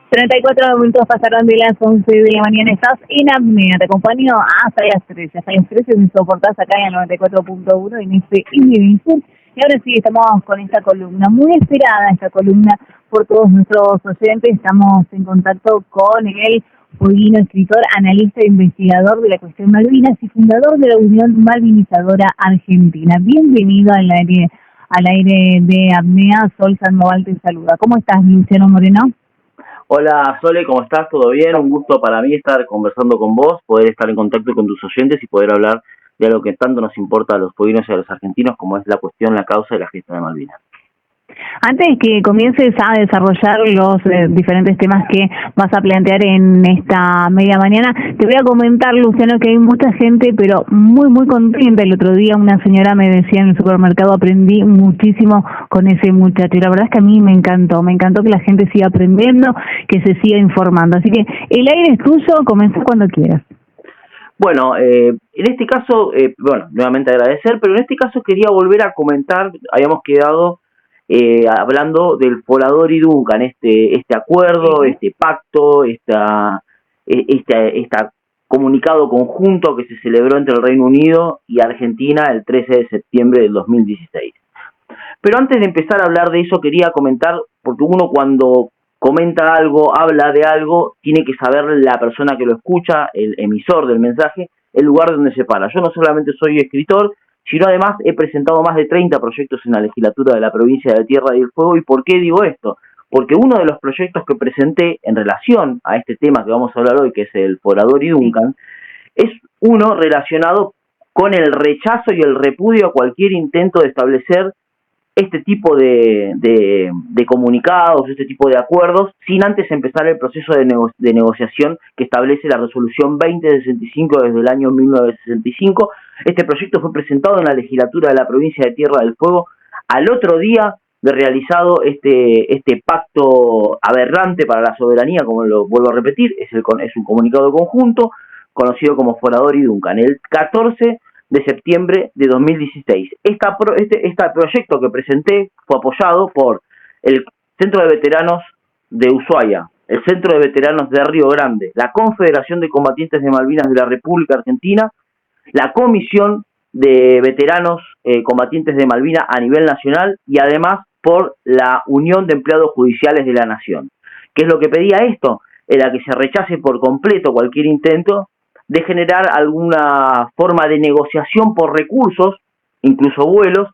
34 minutos pasaron de las 11 de la mañana. Estás en apnea. Te acompaño hasta las 13. Hasta las 13 me soportás acá en el 94.1 en este INDIVISUR. Y ahora sí, estamos con esta columna, muy esperada esta columna por todos nuestros oyentes. Estamos en contacto con el fueguino, escritor, analista e investigador de la cuestión Malvinas y fundador de la Unión Malvinizadora Argentina. Bienvenido al aire de apnea. Sol Sandoval te saluda. ¿Cómo estás, Luciano Moreno? Hola Sole, ¿cómo estás? ¿Todo bien? Un gusto para mí estar conversando con vos, poder estar en contacto con tus oyentes y poder hablar de algo que tanto nos importa a los pueblinos y a los argentinos, como es la cuestión, la causa de la gesta de Malvinas. Antes de que comiences a desarrollar los diferentes temas que vas a plantear en esta media mañana, te voy a comentar, Luciano, que hay mucha gente, pero muy contenta. El otro día una señora me decía en el supermercado, aprendí muchísimo con ese muchacho, y la verdad es que a mí me encantó que la gente siga aprendiendo, que se siga informando. Así que el aire es tuyo, comenzás cuando quieras. Bueno, en este caso, nuevamente agradecer, pero en este caso quería volver a comentar, habíamos quedado hablando del Forador y Duncan, este acuerdo, este pacto, esta comunicado conjunto que se celebró entre el Reino Unido y Argentina el 13 de septiembre del 2016. Pero antes de empezar a hablar de eso, quería comentar, porque uno cuando comenta algo, habla de algo, tiene que saber la persona que lo escucha, el emisor del mensaje, el lugar donde se para. Yo no solamente soy escritor, sino además he presentado más de 30 proyectos en la legislatura de la provincia de Tierra del Fuego. ¿Y por qué digo esto? Porque uno de los proyectos que presenté en relación a este tema que vamos a hablar hoy, que es el Forador y Duncan, es uno relacionado con el rechazo y el repudio a cualquier intento de establecer este tipo de comunicados, este tipo de acuerdos, sin antes empezar el proceso de negociación que establece la resolución 2065 desde el año 1965. Este proyecto fue presentado en la legislatura de la provincia de Tierra del Fuego al otro día de realizado este pacto aberrante para la soberanía, como lo vuelvo a repetir, es un comunicado conjunto conocido como Forador y Duncan. El 14 de septiembre de 2016. Este proyecto que presenté fue apoyado por el Centro de Veteranos de Ushuaia, el Centro de Veteranos de Río Grande, la Confederación de Combatientes de Malvinas de la República Argentina, la Comisión de Veteranos Combatientes de Malvinas a nivel nacional y además por la Unión de Empleados Judiciales de la Nación. ¿Qué es lo que pedía esto? Era que se rechace por completo cualquier intento de generar alguna forma de negociación por recursos, incluso vuelos,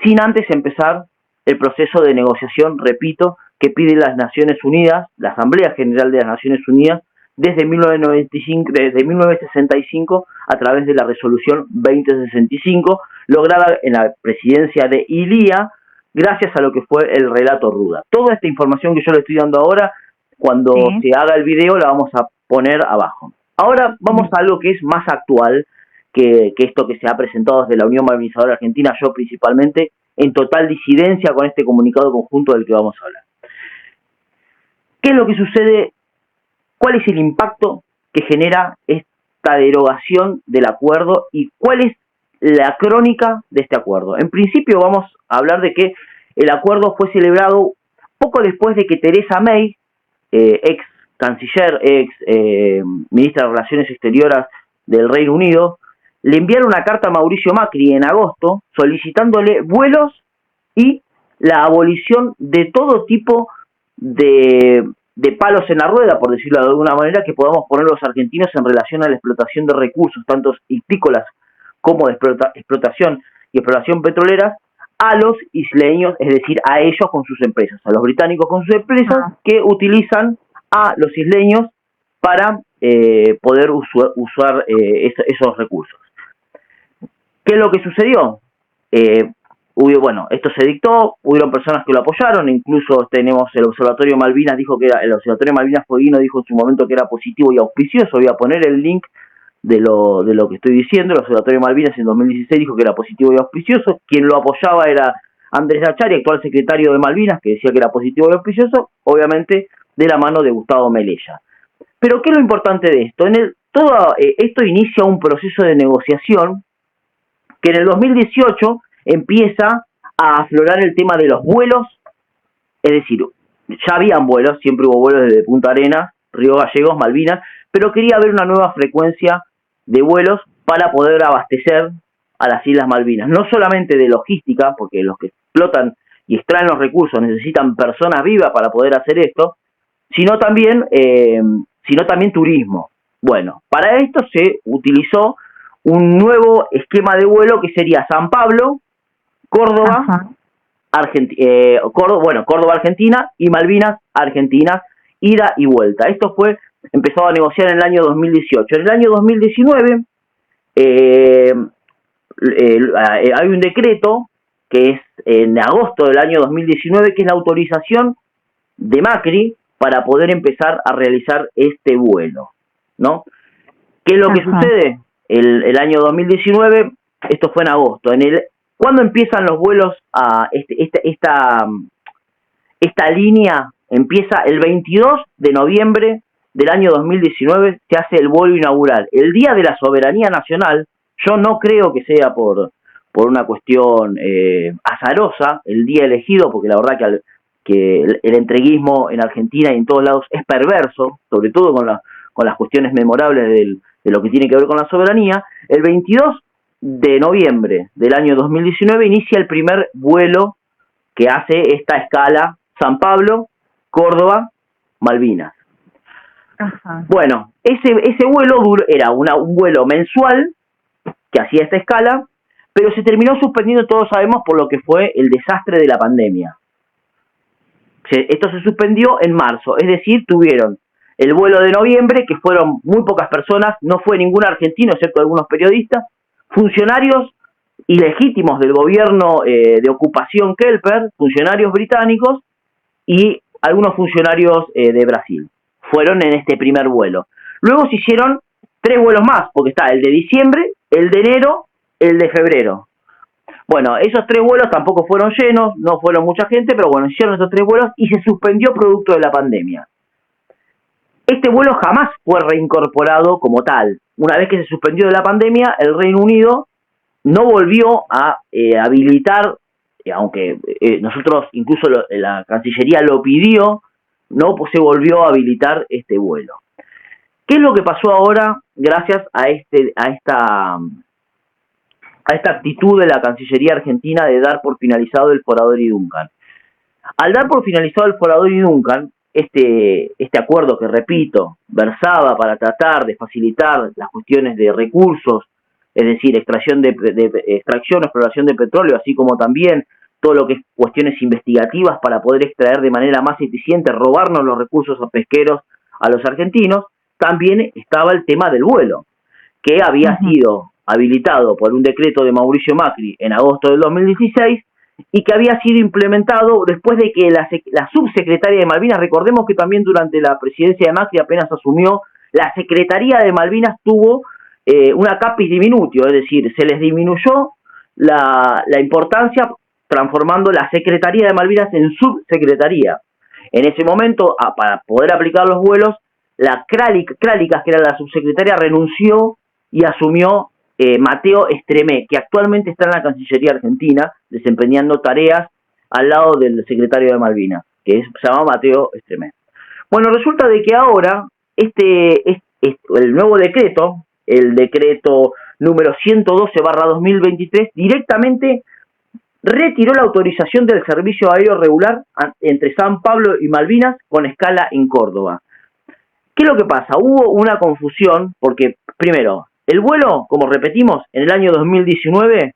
sin antes empezar el proceso de negociación, repito, que pide las Naciones Unidas, la Asamblea General de las Naciones Unidas, desde 1965 a través de la resolución 2065, lograda en la presidencia de Ilía, gracias a lo que fue el relato Ruda. Toda esta información que yo le estoy dando ahora, cuando se haga el video, la vamos a poner abajo. Ahora vamos a algo que es más actual que esto que se ha presentado desde la Unión Malvinizadora Argentina, yo principalmente, en total disidencia con este comunicado conjunto del que vamos a hablar. ¿Qué es lo que sucede? ¿Cuál es el impacto que genera esta derogación del acuerdo y cuál es la crónica de este acuerdo? En principio vamos a hablar de que el acuerdo fue celebrado poco después de que Theresa May, ex canciller, ministra de Relaciones Exteriores del Reino Unido, le enviaron una carta a Mauricio Macri en agosto solicitándole vuelos y la abolición de todo tipo de palos en la rueda, por decirlo de alguna manera, que podamos poner los argentinos en relación a la explotación de recursos, tanto hípicos como de explotación y exploración petrolera, a los isleños, es decir, a ellos con sus empresas, a los británicos con sus empresas que utilizan a los isleños para poder usar esos recursos. ¿Qué es lo que sucedió? Esto se dictó, hubieron personas que lo apoyaron, incluso tenemos el Observatorio Malvinas, el Observatorio Malvinas Fueguino dijo en su momento que era positivo y auspicioso. Voy a poner el link de lo que estoy diciendo. El Observatorio Malvinas en 2016 dijo que era positivo y auspicioso. Quien lo apoyaba era Andrés Achari, actual secretario de Malvinas, que decía que era positivo y auspicioso, obviamente de la mano de Gustavo Melella. Pero ¿qué es lo importante de esto? Esto inicia un proceso de negociación que en el 2018 empieza a aflorar el tema de los vuelos, es decir, ya habían vuelos, siempre hubo vuelos desde Punta Arenas, Río Gallegos, Malvinas, pero quería ver una nueva frecuencia de vuelos para poder abastecer a las Islas Malvinas, no solamente de logística, porque los que explotan y extraen los recursos necesitan personas vivas para poder hacer esto, sino también turismo. Bueno, para esto se utilizó un nuevo esquema de vuelo que sería San Pablo, Córdoba, Córdoba, Argentina, y Malvinas, Argentina, ida y vuelta. Esto empezó a negociar en el año 2018. En el año 2019 hay un decreto que es en agosto del año 2019, que es la autorización de Macri para poder empezar a realizar este vuelo, ¿no? ¿Qué es lo que sucede? El año 2019, esto fue en agosto. ¿Cuándo empiezan los vuelos a esta línea? Empieza el 22 de noviembre del año 2019, se hace el vuelo inaugural. El Día de la Soberanía Nacional, yo no creo que sea por una cuestión azarosa, el día elegido, porque la verdad que el entreguismo en Argentina y en todos lados es perverso, sobre todo con las cuestiones memorables de lo que tiene que ver con la soberanía. El 22 de noviembre del año 2019 inicia el primer vuelo que hace esta escala San Pablo, Córdoba, Malvinas. Ajá. Bueno, ese vuelo era un vuelo mensual que hacía esta escala, pero se terminó suspendiendo, todos sabemos, por lo que fue el desastre de la pandemia. Esto se suspendió en marzo, es decir, tuvieron el vuelo de noviembre, que fueron muy pocas personas, no fue ningún argentino, excepto algunos periodistas, funcionarios ilegítimos del gobierno de ocupación Kelper, funcionarios británicos y algunos funcionarios de Brasil. Fueron en este primer vuelo. Luego se hicieron 3 vuelos más, porque está el de diciembre, el de enero, el de febrero. Bueno, esos 3 vuelos tampoco fueron llenos, no fueron mucha gente, pero bueno, hicieron esos 3 vuelos y se suspendió producto de la pandemia. Este vuelo jamás fue reincorporado como tal. Una vez que se suspendió de la pandemia, el Reino Unido no volvió a habilitar, aunque nosotros, incluso la Cancillería lo pidió, no se volvió a habilitar este vuelo. ¿Qué es lo que pasó ahora gracias a esta actitud de la Cancillería argentina de dar por finalizado el Forador y Duncan? Al dar por finalizado el Forador y Duncan, este acuerdo que, repito, versaba para tratar de facilitar las cuestiones de recursos, es decir, extracción, exploración de petróleo, así como también todo lo que es cuestiones investigativas para poder extraer de manera más eficiente, robarnos los recursos pesqueros a los argentinos, también estaba el tema del vuelo, que había sido habilitado por un decreto de Mauricio Macri en agosto del 2016 y que había sido implementado después de que la subsecretaria de Malvinas, recordemos que también durante la presidencia de Macri apenas asumió, la Secretaría de Malvinas tuvo una capis diminutio, es decir, se les disminuyó la importancia transformando la Secretaría de Malvinas en subsecretaría. En ese momento, para poder aplicar los vuelos, la Crálicas, que era la subsecretaria, renunció y asumió Mateo Estremé, que actualmente está en la Cancillería Argentina, desempeñando tareas al lado del secretario de Malvinas, se llama Mateo Estremé. Bueno, resulta de que ahora el nuevo decreto, el decreto número 112/2023, directamente retiró la autorización del servicio aéreo regular entre San Pablo y Malvinas con escala en Córdoba. ¿Qué es lo que pasa? Hubo una confusión porque, primero, el vuelo, como repetimos, en el año 2019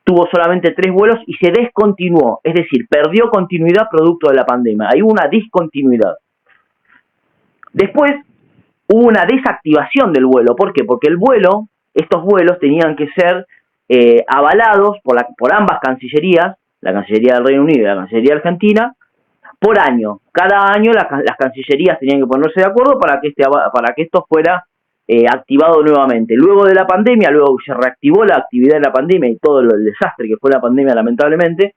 tuvo solamente 3 vuelos y se descontinuó, es decir, perdió continuidad producto de la pandemia. Hay una discontinuidad. Después hubo una desactivación del vuelo. ¿Por qué? Porque estos vuelos tenían que ser avalados por ambas cancillerías, la Cancillería del Reino Unido y la Cancillería Argentina, por año. Cada año las cancillerías tenían que ponerse de acuerdo para que esto fuera activado nuevamente. Luego de la pandemia, luego se reactivó la actividad de la pandemia y todo el desastre que fue la pandemia, lamentablemente,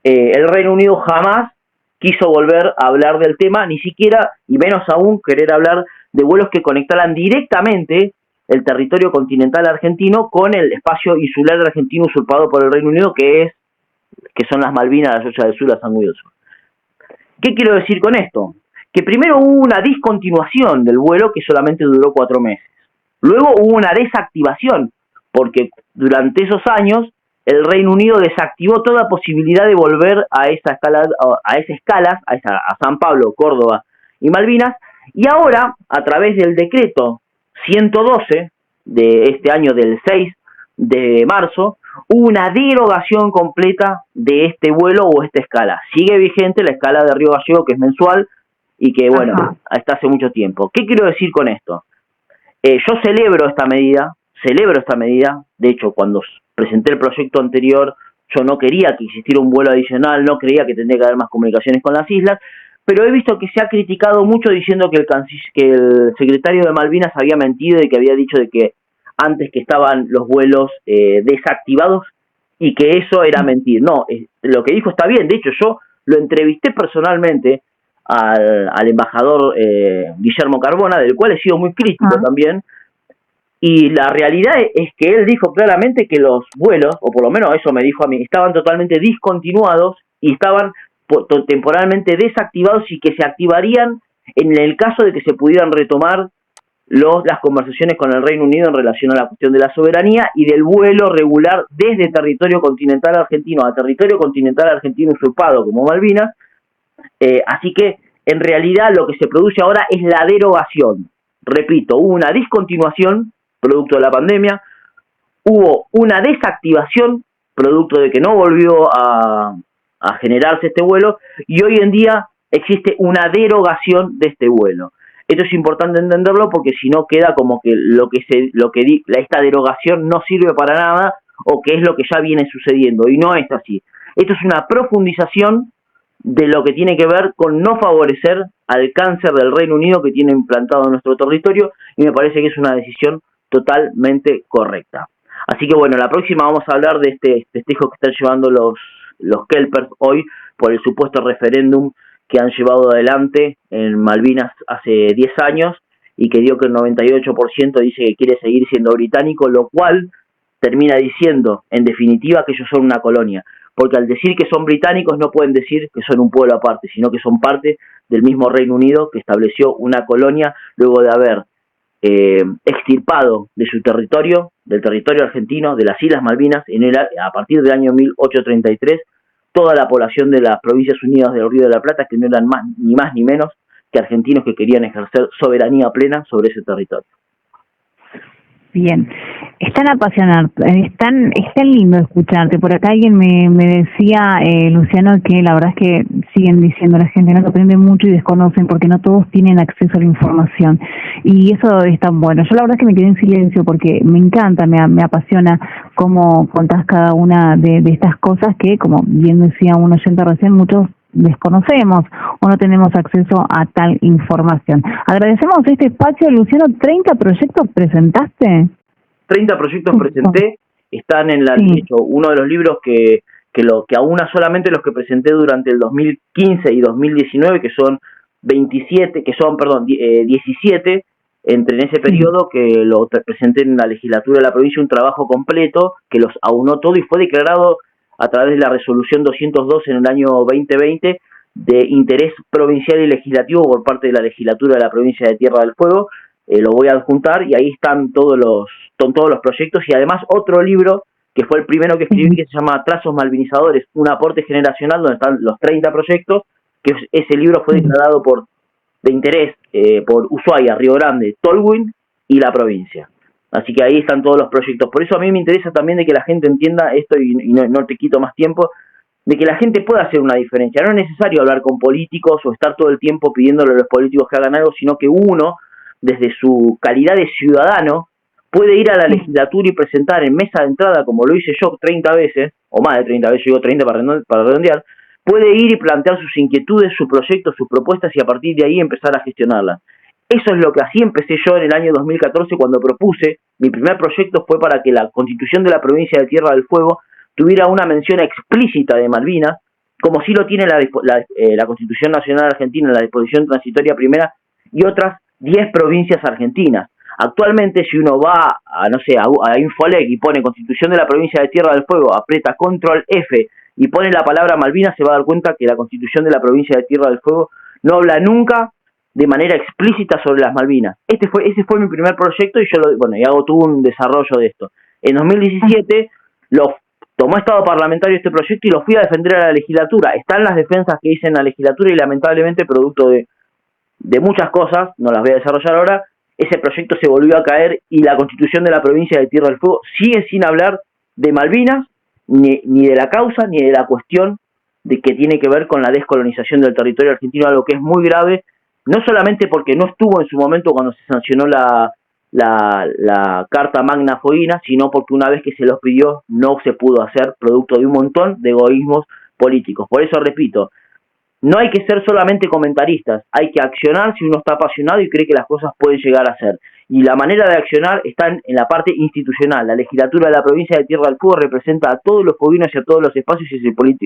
el Reino Unido jamás quiso volver a hablar del tema, ni siquiera, y menos aún, querer hablar de vuelos que conectaran directamente el territorio continental argentino con el espacio insular argentino usurpado por el Reino Unido, que son las Malvinas, las Ollas del Sur, las Sanguidos Sur. ¿Qué quiero decir con esto? Que primero hubo una discontinuación del vuelo que solamente duró 4 meses. Luego hubo una desactivación, porque durante esos años el Reino Unido desactivó toda posibilidad de volver a esas escalas, a San Pablo, Córdoba y Malvinas, y ahora, a través del decreto 112 de este año, del 6 de marzo, hubo una derogación completa de este vuelo o esta escala. Sigue vigente la escala de Río Gallegos, que es mensual y que, bueno, hasta hace mucho tiempo. ¿Qué quiero decir con esto? Yo celebro esta medida. De hecho, cuando presenté el proyecto anterior, yo no quería que existiera un vuelo adicional, no creía que tendría que haber más comunicaciones con las islas, pero he visto que se ha criticado mucho diciendo que el secretario de Malvinas había mentido y que había dicho de que antes que estaban los vuelos desactivados y que eso era mentir. No, lo que dijo está bien. De hecho, yo lo entrevisté personalmente al embajador Guillermo Carbona, del cual he sido muy crítico también, y la realidad es que él dijo claramente que los vuelos, o por lo menos eso me dijo a mí, estaban totalmente discontinuados y estaban temporalmente desactivados y que se activarían en el caso de que se pudieran retomar las conversaciones con el Reino Unido en relación a la cuestión de la soberanía y del vuelo regular desde territorio continental argentino a territorio continental argentino usurpado como Malvinas. Así que en realidad lo que se produce ahora es la derogación. Repito, hubo una discontinuación producto de la pandemia, hubo una desactivación producto de que no volvió a generarse este vuelo, y hoy en día existe una derogación de este vuelo. Esto es importante entenderlo porque si no queda como que esta derogación no sirve para nada o que es lo que ya viene sucediendo, y no es así. Esto es una profundización de lo que tiene que ver con no favorecer al cáncer del Reino Unido que tiene implantado en nuestro territorio, y me parece que es una decisión totalmente correcta. Así que bueno, la próxima vamos a hablar de este festejo que están llevando los Kelpers hoy por el supuesto referéndum que han llevado adelante en Malvinas hace 10 años y que dio que el 98% dice que quiere seguir siendo británico, lo cual termina diciendo, en definitiva, que ellos son una colonia, porque al decir que son británicos no pueden decir que son un pueblo aparte, sino que son parte del mismo Reino Unido que estableció una colonia luego de haber extirpado de su territorio, del territorio argentino, de las Islas Malvinas, a partir del año 1833, toda la población de las Provincias Unidas del Río de la Plata, que no eran más ni menos que argentinos que querían ejercer soberanía plena sobre ese territorio. Bien, es tan apasionante, es tan lindo escucharte. Por acá alguien me decía, Luciano, que la verdad es que siguen diciendo la gente, ¿no?, que aprende mucho y desconocen porque no todos tienen acceso a la información. Y eso es tan bueno. Yo la verdad es que me quedé en silencio porque me encanta, me apasiona cómo contás cada una de estas cosas que, como bien decía un oyente recién, muchos desconocemos o no tenemos acceso a tal información. Agradecemos este espacio, Luciano. ¿30 proyectos presentaste? 30 proyectos presenté, están en de hecho, uno de los libros que aúna solamente los que presenté durante el 2015 y 2019, que son 17 en ese periodo, que lo presenté en la legislatura de la provincia, un trabajo completo que los aunó todo y fue declarado a través de la resolución 202 en el año 2020 de interés provincial y legislativo por parte de la legislatura de la provincia de Tierra del Fuego. Lo voy a adjuntar y ahí están todos los proyectos, y además otro libro que fue el primero que escribí, que se llama Trazos Malvinizadores, un aporte generacional, donde están los 30 proyectos, que ese libro fue declarado de interés por Ushuaia, Río Grande, Tolwyn y la provincia. Así que ahí están todos los proyectos. Por eso a mí me interesa también de que la gente entienda esto, y no te quito más tiempo, de que la gente pueda hacer una diferencia. No es necesario hablar con políticos o estar todo el tiempo pidiéndole a los políticos que hagan algo, sino que uno, desde su calidad de ciudadano, puede ir a la legislatura y presentar en mesa de entrada, como lo hice yo 30 veces, o más de 30 veces, yo digo 30 para redondear, puede ir y plantear sus inquietudes, sus proyectos, sus propuestas, y a partir de ahí empezar a gestionarlas. Eso es lo que así empecé yo en el año 2014, cuando propuse, mi primer proyecto fue para que la Constitución de la provincia de Tierra del Fuego tuviera una mención explícita de Malvinas, como sí lo tiene la Constitución Nacional Argentina en la disposición transitoria primera y otras 10 provincias argentinas. Actualmente, si uno va a Infolec y pone Constitución de la provincia de Tierra del Fuego, aprieta Control F y pone la palabra Malvinas, se va a dar cuenta que la Constitución de la provincia de Tierra del Fuego no habla nunca de manera explícita sobre las Malvinas. Ese fue mi primer proyecto y y hago todo un desarrollo de esto. En 2017 lo tomó Estado parlamentario este proyecto y lo fui a defender a la legislatura. Están las defensas que hice en la legislatura y lamentablemente producto de muchas cosas, no las voy a desarrollar ahora, ese proyecto se volvió a caer y la Constitución de la provincia de Tierra del Fuego sigue sin hablar de Malvinas, ni de la causa, ni de la cuestión de que tiene que ver con la descolonización del territorio argentino, algo que es muy grave, no solamente porque no estuvo en su momento cuando se sancionó la Carta Magna Foguina, sino porque una vez que se los pidió no se pudo hacer, producto de un montón de egoísmos políticos. Por eso repito, no hay que ser solamente comentaristas, hay que accionar si uno está apasionado y cree que las cosas pueden llegar a ser. Y la manera de accionar está en la parte institucional. La legislatura de la provincia de Tierra del Fuego representa a todos los foguinos y a todos los espacios y es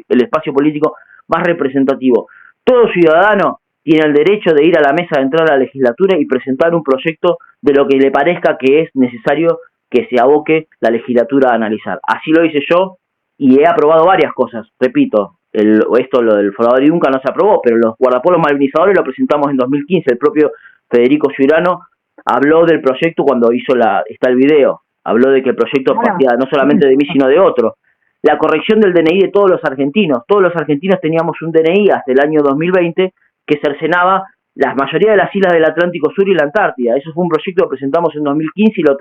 el espacio político más representativo. Todo ciudadano tiene el derecho de ir a la mesa de entrar a la legislatura y presentar un proyecto de lo que le parezca que es necesario que se aboque la legislatura a analizar. Así lo hice yo y he aprobado varias cosas. Repito, lo del Forador y Dunca no se aprobó, pero los guardapolos malvinizadores lo presentamos en 2015. El propio Federico Ciurano habló del proyecto cuando está el video. Habló de que el proyecto partía no solamente de mí, sino de otro. La corrección del DNI de todos los argentinos. Todos los argentinos teníamos un DNI hasta el año 2020 que cercenaba la mayoría de las islas del Atlántico Sur y la Antártida. Eso fue un proyecto que presentamos en 2015 y lo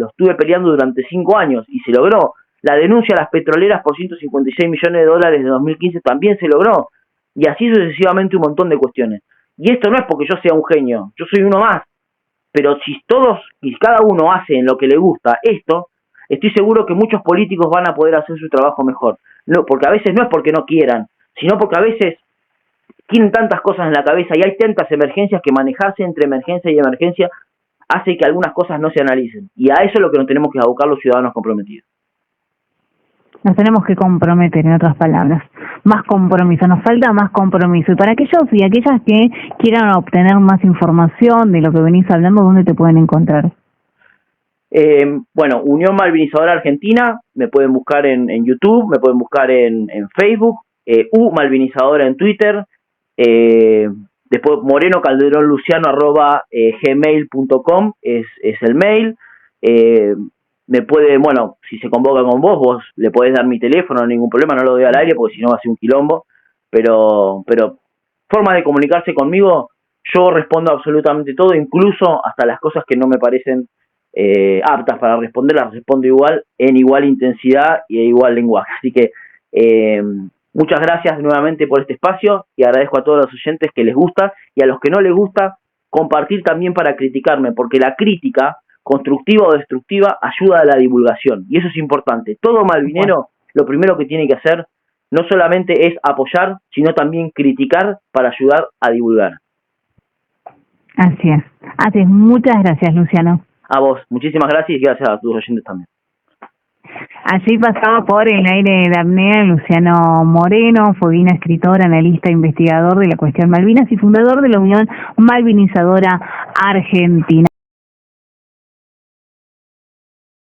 estuve peleando durante 5 años y se logró. La denuncia a las petroleras por 156 millones de dólares de 2015 también se logró. Y así sucesivamente un montón de cuestiones. Y esto no es porque yo sea un genio, yo soy uno más. Pero si cada uno hace en lo que le gusta esto, estoy seguro que muchos políticos van a poder hacer su trabajo mejor. No, porque a veces no es porque no quieran, sino porque a veces tienen tantas cosas en la cabeza y hay tantas emergencias que manejarse entre emergencia y emergencia hace que algunas cosas no se analicen. Y a eso es lo que nos tenemos que abocar los ciudadanos comprometidos. Nos tenemos que comprometer, en otras palabras. Más compromiso, nos falta más compromiso. Y para aquellos y aquellas que quieran obtener más información de lo que venís hablando, ¿dónde te pueden encontrar? Unión Malvinizadora Argentina, me pueden buscar en YouTube, me pueden buscar en Facebook, Malvinizadora en Twitter, después morenocalderonluciano@gmail.com es el mail. Me puede, si se convoca con vos le podés dar mi teléfono, no hay ningún problema, no lo doy al aire porque si no va a ser un quilombo, pero formas de comunicarse conmigo, yo respondo absolutamente todo, incluso hasta las cosas que no me parecen aptas para responder, las respondo igual, en igual intensidad y en igual lenguaje. Así que muchas gracias nuevamente por este espacio y agradezco a todos los oyentes que les gusta y a los que no les gusta, compartir también para criticarme, porque la crítica constructiva o destructiva ayuda a la divulgación y eso es importante. Todo malvinero lo primero que tiene que hacer no solamente es apoyar, sino también criticar para ayudar a divulgar. Así es. Muchas gracias, Luciano. A vos, muchísimas gracias y gracias a tus oyentes también. Allí pasaba por el aire de apnea Luciano Moreno, foguina, escritor, analista, investigador de la cuestión Malvinas y fundador de la Unión Malvinizadora Argentina.